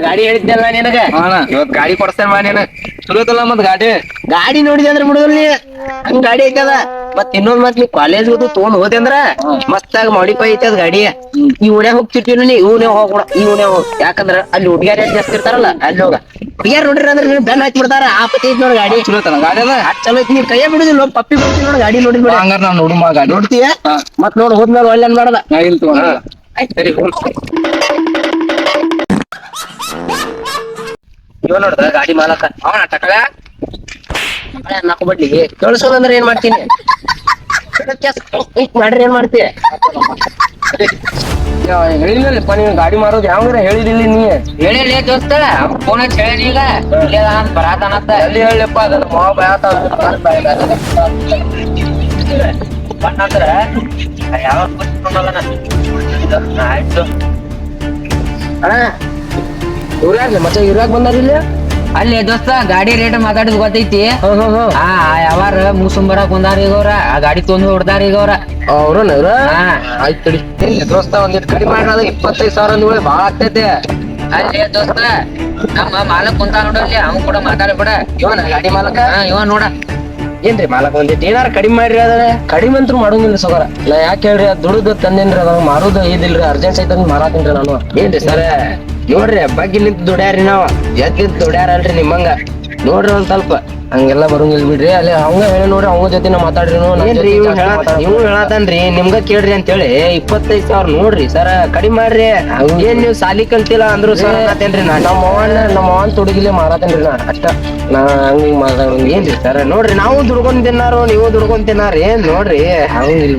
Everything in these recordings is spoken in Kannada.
ಗಾಡಿ ಹೇಳಿದ್ದಲ್ಲ ನಿನಗ ಇವತ್ ಗಾಡಿ ಕೊಡ್ಸ್ತೇನೆ ಮಾ ನೀನ್ ಚಲೋ ಐತಲ್ಲ ಮತ್ ಗಾಡಿ ಗಾಡಿ ನೋಡಿದೆ ಅಂದ್ರೆ ಬಿಡುದಿಲ್ಲ ನೀ ಹಂಗ ಗಾಡಿ ಐತದ ಮತ್ ಇನ್ನೊಂದ್ ಮತ್ ನೀ ಕಾಲೇಜ್ ತಗೊಂಡ್ ಹೋದೆ ಅಂದ್ರ ಮಸ್ತಾಗ ಮಾಡಿಫೈ ಐತದ ಗಾಡಿ ಈ ಓಣ್ಯಾಗ ಹೋಗ್ತಿರ್ತೀವಿ ನೀ ಇವನೇ ಹೋಗ್ಬಿಡ ಈ ಓಣ್ಯಾಗ ಹೋಗ್ ಯಾಕಂದ್ರ ಅಲ್ಲಿ ಹುಡ್ಗ್ಯಾರ ಜಾಸ್ತಿ ಇರ್ತಾರಲ್ಲ ಅಲ್ಲಿ ಹೋಗ ಹುಡ್ಗ್ಯಾರ ನೋಡ್ರಿ ಅಂದ್ರೆ ಬೆನ್ ಹಚ್ಚಿ ಬಿಡ್ತಾರ ಆಪತಿ ಐತಿ ನೋಡ್ ಗಾಡಿ ಚಲೋ ಐತಲ್ಲ ಗಾಡಿ ಅದ ಚಲೋ ಐತಿ ನೀ ಕೈಯ ಬಿಡುದಿಲ್ಲ ಪಪ್ಪಿ ಬಿಡ್ತೀನಿ ನೋಡ್ ಗಾಡಿ ನೋಡಿ ನೋಡಿ ಹಂಗಾರ ನಾವ್ ನೋಡು ಮಾ ಗಾಡಿ ನೋಡ್ತೀಯ ಮತ್ ನೋಡ್ ಹೋದ್ಮೇಲೆ ಒಳ್ಳೆ ಅನ್ಬಾರ್ದ ಇಲ್ಲ ತಗೊಂಡ ಸರಿ ಇವ ನೋಡ್ದ ಗಾಡಿ ಮಾಲಕ ಅವನ ಟಕಳ ನಾಲ್ಕು ಬಡ್ಲಿ ಕಳ್ಸೋದಂದ್ರೆ ಏನ್ ಮಾಡ್ತೀನಿ ಮಾಡ್ರಿ ಏನ್ ಮಾಡ್ತೀಯ ಹೇಳಿಲ್ಲಪ್ಪ ನೀನ್ ಗಾಡಿ ಮಾರೋದು ಯಾವಂಗ್ರ ಹೇಳಿದಿಲ್ಲ ನೀ ಹೇಳಿ ದೋಸ್ತ ಫೋನ್ ಹಚ್ಚಿ ಹೇಳಿ ಈಗ ಇಲ್ಲೇ ಬರಾತನತ್ತ ಎಲ್ಲಿ ಹೇಳಪ್ಪ ಅದನ್ನ ಮಾವ ಬ್ಯಾತ ಬಂದ್ರ ಯಾವ ಆಯ್ತು ಅಣ್ಣ ಇವ್ರ್ಯಾರ ಮತ್ತೆ ಇವ್ರ್ಯಾಗ ಬಂದಾರ ಇಲ್ಲಿ ಅಲ್ಲಿ ದೋಸ್ತ ಗಾಡಿ ರೇಟ್ ಮಾತಾಡಿದ್ ಗೊತ್ತೈತಿ ಯಾವಾರ ಮೂಸುಂಬರಕ್ ಬಂದಾರ ಈಗ ಅವ್ರ ಆ ಗಾಡಿ ತೊಂದು ಹೊಡ್ದಾರ ಈಗ ಅವ್ರ ಅವ್ರನ್ನ ಇವ್ರ ಹಾ ಆಯ್ತು ತಡಿ ದೋಸ್ತ ಒಂದಿಟ್ಟು ಕಡಿಮೆ ಮಾಡೋದು 25,000 ನೀವು ಭಾಳ ಆಗ್ತೈತೆ ಅಲ್ಲಿ ದೋಸ್ತ ನಮ್ಮ ಮಾಲಕ್ ಕುಂತ ನೋಡಲ್ಲಿ ಅವ್ನ್ ಕೂಡ ಮಾತಾಡ್ಬಿಡ ಇವನ ಗಾಡಿ ಮಾಲಕ ಇವ ನೋಡ ಏನ್ರಿ ಮಾಲಕ್ ಒಂದಿಟ್ಟು ಏನಾರ ಕಡಿಮೆ ಮಾಡ್ರಿ ಅದ ಕಡಿಮೆ ಅಂತೂ ಮಾಡೋಂಗಿಲ್ಲ ಸೋಗರ ನಾ ಯಾಕೆ ಹೇಳ್ರಿ ಅದ್ ದುಡ್ದು ತಂದೇನ್ರಿ ಅದ ಮಾರುದು ಇದಿಲ್ರಿ ಅರ್ಜೆಂಟ್ ಐತ ಮಾರಾತೀನ್ರಿ ನಾನು ಏನ್ರಿ ಸರ ನೋಡ್ರಿ ಬಗ್ಗೆ ನಿಂತು ದುಡ್ಯಾರಿ ನಾವ್ ಎದ್ ನಿಂತು ದುಡ್ಯಾರಲ್ರಿ ನಿಮ್ಮಂಗ ನೋಡ್ರಿ ಒಂದ್ ಸ್ವಲ್ಪ ಹಂಗೆಲ್ಲ ಬರಂಗಿಲ್ಲ ಬಿಡ್ರಿ ಅಲ್ಲಿ ಅವಂಗ ಹೇಳಿ ನೋಡ್ರಿ ಅವಂಗ ಜೊತೆ ನಾ ಮಾತಾಡ್ರಿ ಇವ್ ಹೇಳತಾನ್ರಿ ನಿಮ್ಗ ಕೇಳ್ರಿ ಅಂತ ಹೇಳಿ 25,000 ನೋಡ್ರಿ ಸರ ಕಡಿಮೆ ಮಾಡ್ರಿ ಏನ್ ನೀವ್ ಸಾಲಿ ಕಲ್ತಿಲ್ಲ ಅಂದ್ರು ಸರ್ ಅನ್ನತೇನ್ರಿ ನಮ್ಮ ಅವನ್ ತುಡುಗಿಲೆ ಮಾರಾತೇನ್ರಿ ನಾ ಅಷ್ಟ ನಾ ಹಂಗ ಮಾತಾಡ ಏನ್ರಿ ಸರ ನೋಡ್ರಿ ನಾವು ದುಡ್ಕೊಂಡ್ ತಿನ್ನಾರು ನೀವು ದುಡ್ಕೊಂಡ್ ತಿನ್ನಾರಿ ನೋಡ್ರಿ ಹಂಗಿಲ್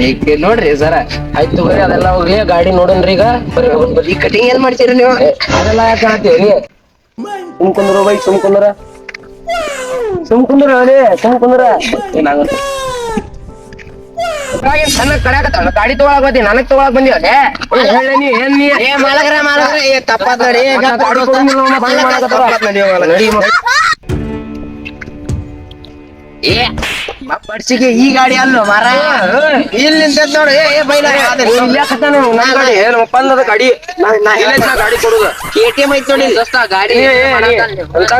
ಈಗ ನೋಡ್ರಿ ಸರ ಆಯ್ತು ತಗೋರಿ ಅದೆಲ್ಲ ಹೋಗ್ಲಿ ಗಾಡಿ ನೋಡನ್ರಿ ಈಗ ಬರೀ ಕಟಿಂಗ್ ಏನ್ ಮಾಡ್ತೀರಿ ನೀವು ಅದೆಲ್ಲ ಯಾಕೆ ಕಾಣ್ತೀರಿ ಸುಮ್ಕುಂದ್ರ ಬೈ ಸುಮ್ಕುಂದ್ರ ಸುಮ್ಕುಂದ್ರ ಏನಾಗುತ್ತೆ ಸಣ್ಣ ಕಡ್ಯಾಕತ್ತಾಳ ಗಾಡಿ ತಗೊಳಕ್ ಬಂದಿ ನನಗ್ ತಗೊಳಕ್ ಬಂದಿ ತಪ್ಪಾತ್ ಏ ಪಡ್ಸಿಗೆ ಈ ಗಾಡಿ ಅಲ್ಲೋ ಮಾರ ಇಲ್ಲಿ ನಿಂತೈತ್ ನೋಡು ಒಪ್ಪಂದದ ಗಾಡಿ ಗಾಡಿ ಕೊಡುದು KTM ಐತ್ ನೋಡಿ ದೋಸ್ತ ಗಾಡಿ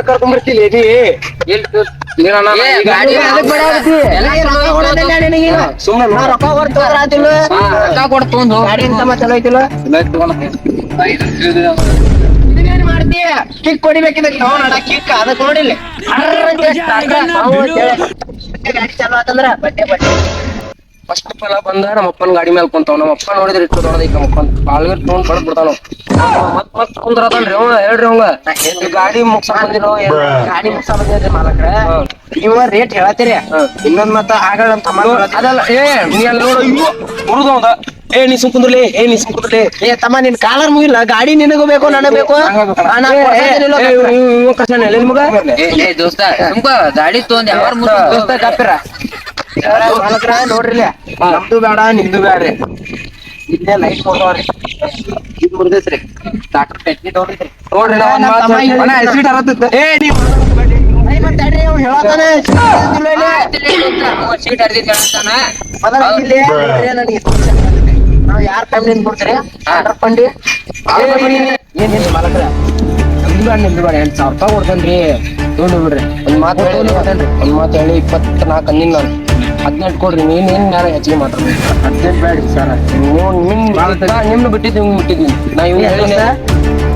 ಕರ್ಕೊಂಡ್ಬರ್ತಿಲ್ಲ ಸುಮ್ಮನೆ ರೊಕ್ಕ ಕೊಡ್ತು ಗಾಡಿ ಅಂತ ಚಲೋ ಐತಿಲ್ಲ ಏನ್ ಮಾಡ್ತೀಯ ಕಿಕ್ ಹೊಡಿಬೇಕಿದ ಕಿಕ್ ಅದಕ್ಕೆ ನೋಡಿಲ್ಲ ಗಾಡಿ ಚಾಲು ಆತಂದ್ರ ಬಟ್ಟೆ ಫಸ್ಟ್ ಫಲ ಬಂದ ನಮ್ಮ ಅಪ್ಪನ ಗಾಡಿ ಮೇಲೆ ಕುಂತಾವ ನಮ್ಮ ಅಪ್ಪ ನೋಡಿದ್ರೆ ಇಟ್ಟು ದೊಡ್ಡದೈತಿ ನಮ್ಮ ಅಪ್ಪನ್ ಬಾಳ್ಗರ್ ತೊಗೊಂಡ್ ಬಡದ್ ಬಿಡ್ತಾನ ಮತ್ ಕುಂದ್ರದನ್ರಿ ಅವ ಹೇಳ್ರಿ ಅವಂಗ ಗಾಡಿ ಮುಗ್ಸ ಬಂದಿರೋ ಗಾಡಿ ಮುಗ್ಸ ಬಂದ್ರಿ ಮಾಲಕ್ರ ಇವ ರೇಟ್ ಹೇಳತ್ತೀರಿ ಇನ್ನೊಂದ್ ಮತ್ತ ಆಗಲ್ಲ ಅಂತ ಅದಲ್ಲ ನೀ ಅಲ್ಲಿ ನೋಡು ಇವು ಹುಡುಗ ಅವಂದ ನೀ ಸುಮ್ಕುಂದ್ರಲಿ ನೀ ಸುಮ್ಕುಂದ್ರಲಿ ತಮ್ಮ ನಿನ್ ಕಾಲರ್ ಮುಗಿಲ್ಲ ಗಾಡಿ ನಿನಗೂ ಬೇಕು ನನಗ್ ಬೇಕು ನಿಮಗ ದೋಸ್ತ ಸುಮ್ಕ ಗಾಡಿ ತೊಂದ್ ಯಾವಾರ ದೋಸ್ತ ಕಾಪಿರ ಮಾಲಕ್ರ ನೋಡ್ರಿ ನಮ್ದು ಬೇಡ ನಿಮ್ದು ಬ್ಯಾಡ್ರಿ ಇಲ್ಲೇ ಲೈಟ್ ಕೊಡ್ತಾವ್ರಿ ಇದು ಮುರ್ದೈತ್ರಿ ಡಾಕ್ಟರ್ ಟೆಕ್ನಿ ನೋಡ್ರಿ ಸೀಟ್ ಹರಿದಿದ್ ಹೇಳ್ತಾನ ನಾವ್ ಯಾರ ಫ್ಯಾಮಿಲಿ ಕೊಡ್ತೀರಿ ಆರ್ಡರ್ ಪಂಡಿ ಏನ್ ಮಾಲಕ್ರ ನಿಮ್ದು ಬೇಡ 8,000 ರೂಪಾಯಿ ಕೊಡ್ತೇನ್ರಿ ನೋಡಿ ಬಿಡ್ರಿ ಒಂದ್ ಮಾತು ಹೇಳಿ 24 ಅಂದಿನ ನಾನು 18 ಕೊಡ್ರಿ ನೀನ್ ಮ್ಯಾಲ ಹೆಚ್ಚಿಗೆ ಮಾತಾಡ್ಬೇಕು 18 ಬೇಡ ಸರ್ ನಿಮ್ನು ಬಿಟ್ಟಿದ್ದು ಬಿಟ್ಟಿದ್ವಿ ನಾ ಇವ್ ಹೇಳಿ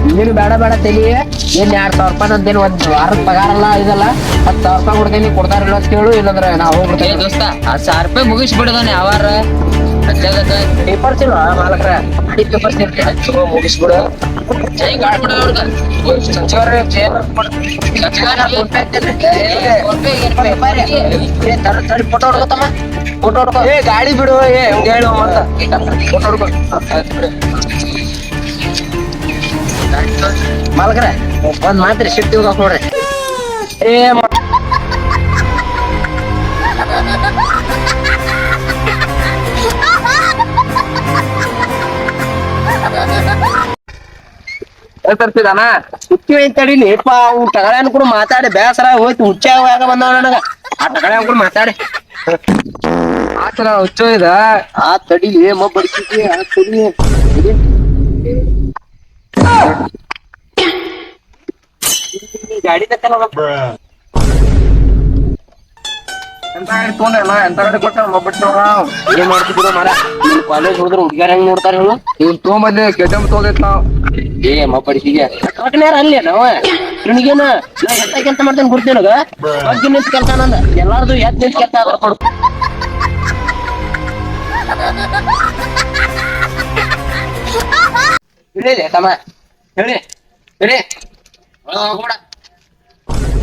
ನೀನು ಬೇಡ ತೆಗಿ ಏನ್ 2,000 ರೂಪಾಯಿ ಅಂತೇನು ಒಂದ್ ವಾರದ ಪಗಾರ ಅಲ್ಲ ಇದಲ್ಲ 10,000 ರೂಪಾಯಿ ಕೊಡ್ತೀನಿ ಕೊಡ್ತಾರಿಲ್ಲ ಅಂತ ಕೇಳು ಇಲ್ಲಂದ್ರೆ ನಾವು ಹೋಗ್ಬಿಡ್ತೇವೆ ದೋಸ್ತ 1000 ರೂಪಾಯಿ ಮುಗಿಸ್ಬಿಡದಾನ ಯಾವಾರ ಪೇಪರ್ಸ್ ಇಲ್ಲ ಮಾಲಕ್ರ ಗಾಡಿ ಪೇಪರ್ಸ್ ಇರ್ತೀವಿ ಮುಗಿಸ್ಬಿಡು ಫೋಟೋ ಹೊಡ್ಕೊತಮ್ಮ ಫೋಟೋ ಹೊಡ್ಕೊ ಗಾಡಿ ಬಿಡು ಹೇಳು ಮತ್ತ ಫೋಟೋ ಹೊಡ್ಕೊ ಮಾಲಕ್ರ ಒಂದ್ ಮಾತ್ರಿ ಶಿಫ್ಟ್ ಹೋಗಕ್ ನೋಡ್ರಿ ತರ್ಸಿದಾನ ಹುಚ್ಚಿ ತಡಿಲಿ ಅವ್ ಟಗಳ್ಯಾನ್ ಕೂಡ ಮಾತಾಡಿ ಬೇಸರ ಹೋಯ್ತು ಹುಚ್ಚಾಗ ಬಂದವ ನನಗ ಆ ಟಗಳ್ಯಾನ್ ಕೂಡ ಮಾತಾಡಿ ಆತರ ಹುಚ್ಚು ಇದ ಆ ತಡಿಲಿ ಬಡಿಸಿ ಆ ತಡಿ ಗಾಡಿ ತಕ್ಕಲ್ಲ ಎಂತ ಗಾಡಿ ತೊಗೊಂಡಲ್ಲ ಎಂತ ಗಾಡಿ ಕೊಟ್ಟ ಒಬ್ಬಟ್ಟು ಏನ್ ಮಾಡ್ತಿದ್ರು ಮಾರ ನಿಮ್ ಕಾಲೇಜ್ ಹೋದ್ರ ಹುಡುಗ್ಯಾರ ಹೆಂಗ್ ನೋಡ್ತಾರ ಹೇಳು ಇವ್ನು ತೊಗೊಂಬಂದೆ ಕೆಟ್ಟಮ್ ತಗೋದೈತ್ ನಾವು ಏ ಮಪ್ಪಡಿಸಿಗೆ ಕಟ್ನ್ಯಾರ ಅಲ್ಲೇ ನಾವ ನಿನಗೇನ ನಾ ಎಂತ ಕೆಲಸ ಮಾಡ್ತೇನೆ ಗುರ್ತಿ ನನಗ ಬಗ್ಗೆ ನಿಂತ ಕೆಲಸ ನಂದ ಎಲ್ಲಾರ್ದು ಎದ್ ನಿಂತ ಕೆಲಸ ಅದ್ರ ಕೊಡು ಹೇಳಿ ತಮ್ಮ ಹೇಳಿ ಹೇಳಿ ಹೋಗ್ಬೇಡ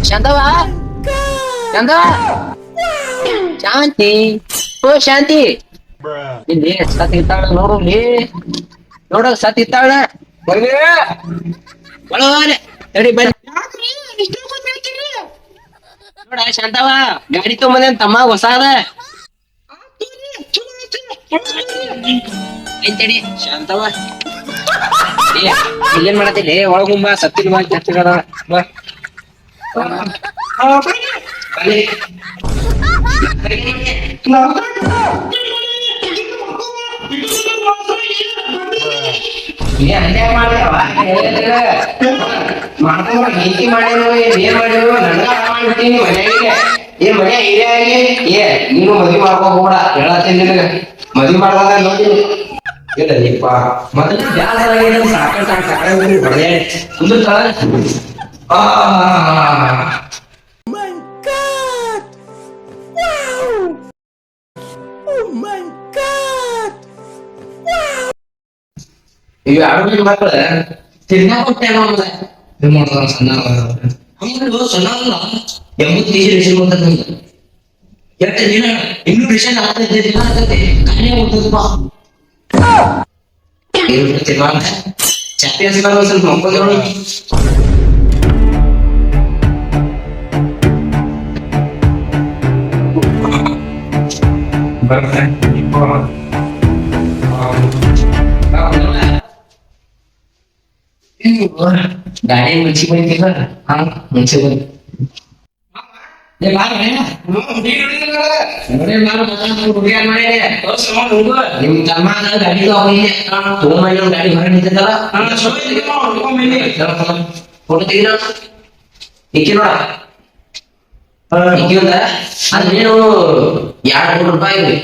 ಶಾಂತವ ಶಾಂತವ ಶಾಂತಿ ಓ ಶಾಂತಿ ಇಲ್ಲಿ ಸತ್ ಇತ್ತಾಳ ನೋಡು ನೋಡ ಸತ್ ಇತ್ತಾಳ ತಡಿ ಬನ್ನಿ ನೋಡ ಶಾಂತವ ಗಾಡಿ ತೊಗೊಂಬಂದೇನ್ ತಮ್ಮ ಹೊಸ ಅದ ಐತಡಿ ಶಾಂತವ ಏನ್ ಮಾಡತ್ತಿಲ್ಲ ಒಳಗುಂಬ ಸತ್ತಿನ ಬಾ ಚರ್ಚೆಗದ ಬಾ ಬನ್ನಿ ನೀತಿ ಮಾಡ್ಯಾನು ಏನ್ ಮಾಡ್ಯಾನು ನನಗ ಮಾಡ್ಬಿಟ್ಟಿನಿ ಮನ್ಯಾಗೆ ಏನ್ ಮನ್ಯಾಗ ಹಿರಿಯಾಗಿ ನೀನು ಮದ್ವಿ ಮಾಡ್ಕೊ ಹೋಗ್ಬೇಡ ಹೇಳತ್ತೀನಿ ನಿನಗ ಮದ್ವಿ ಮಾಡುವಾಗ ನೋಡಿ ಇಲ್ಲಪ್ಪ ಮೊದಲು ಜಾಸ್ತಿ ಸಾಕಾಗಿ ಹೊಡೆಯಾಡಿ ಕುಂದಿರ್ತಾಳ ಇವ್ ಯಾರು ಮಕ್ಕಳ ತಿರ್ಗಾಕ ಕೊಟ್ಟೆ ಮಾಡ್ತಾರ ಸಣ್ಣ ಹಂಗು ಸಣ್ಣ ಎಂಬತ್ತು ಕೆಜಿ ರೇಷನ್ ಕೊಡ್ತಾರೆ ನಮ್ಗೆ ಎಷ್ಟು ದಿನ ಇನ್ನೂ ರೇಷನ್ ಆಗ್ತೈತೆ ದಿನ ಆಗ್ತೈತೆ ಕಾಯಿಲೆ ಹೋಗ್ತದಪ್ಪ ಚಾಪಿ ಹಸ್ತಾರ ಸ್ವಲ್ಪ ಮಕ್ಕೊಂಡ್ರು ಗಾಡಿ ಮುಂಚೆ ಬಂದಿಲ್ಲ ಮುಂಚೆ ಬಂದು ನಿಮ್ ತಮ್ಮ ಗಾಡಿ ತಗೊಂಡ್ ಗಾಡಿ ಹೊರ ನಿಂತಲ್ಲ ಫೋಟೋ ತೆಗಿನ ಇಕ್ಕಿ ನೋಡ ಇಕ್ಕಿ ಒಂದ ಅದೇನು 2 ರೂಪಾಯಿ ಇದು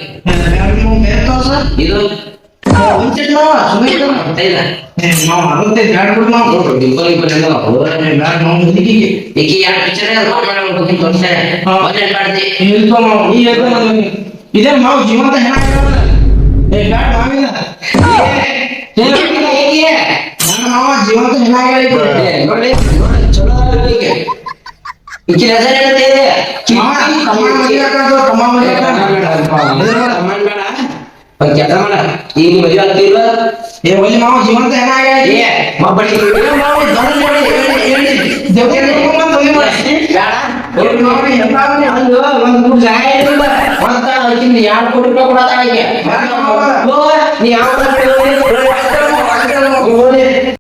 ಇದೇ ಮಾವು ಜೀವಂತ ನನ್ನ ಮಾವ ಜೀವಂತ ನೋಡಿ ಚಲೋ ಕೆಲಸ ಮಾಡ ಈಗ ಮದುವೆ ಆಗ್ತಿಲ್ಲ ಮಾವ ಜೀವಂತ $2 ಕೋಟಿ ರೂಪಾಯಿ ಕೊಡ